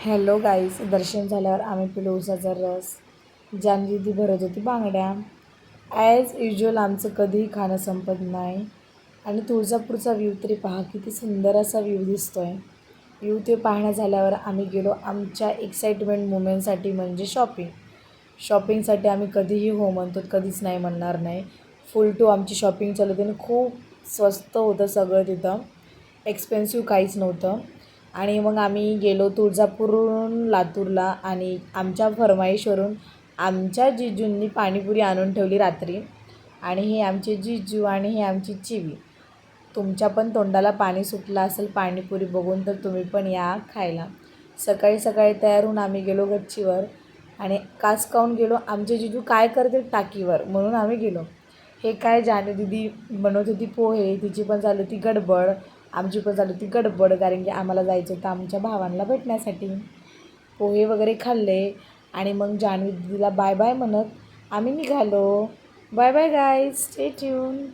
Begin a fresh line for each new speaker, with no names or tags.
Hello गाईस, दर्शन झाल्यावर आम्ही पिलो उसाचा रस. जानदीदी भरत होती बांगड्या. ॲज युज्युअल आमचं कधीही खाणं संपत नाही. आणि तुळजापूरचा व्ह्यू तरी पहा, किती सुंदर असा व्ह्यू दिसतो आहे. व्ह्यू ते पाहण्या झाल्यावर आम्ही गेलो आमच्या एक्साइटमेंट मुमेंटसाठी, म्हणजे शॉपिंगसाठी. आम्ही कधीही हो म्हणतो, कधीच नाही म्हणणार नाही. फुल टू आमची शॉपिंग चालू होती आणि खूप स्वस्त होतं सगळं तिथं, एक्सपेन्सिव्ह काहीच नव्हतं. आणि मग आम्ही गेलो तुळजापूरहून लातूरला आणि आमच्या फर्माईशवरून आमच्या जिजूंनी पाणीपुरी आणून ठेवली रात्री. आणि हे आमचे जिजू आणि हे आमची चिवी. तुमच्या पण तोंडाला पाणी सुटलं असेल पाणीपुरी बघून, तर तुम्ही पण या खायला. सकाळी सकाळी तयार होऊन आम्ही गेलो गच्चीवर. आणि कासकावून गेलो, आमचे जिजू काय करते टाकीवर, म्हणून आम्ही गेलो. हे काय जानू दीदी बनवत होती पोहे, तिची पण चालू होती गडबड, आमची पण चालू होती गडबड, कारण की आम्हाला जायचं होतं आमच्या भावांना भेटण्यासाठी. पोहे वगैरे खाल्ले आणि मग जानू दीदीला बाय बाय म्हणत आम्ही निघालो. Bye bye guys, stay tune.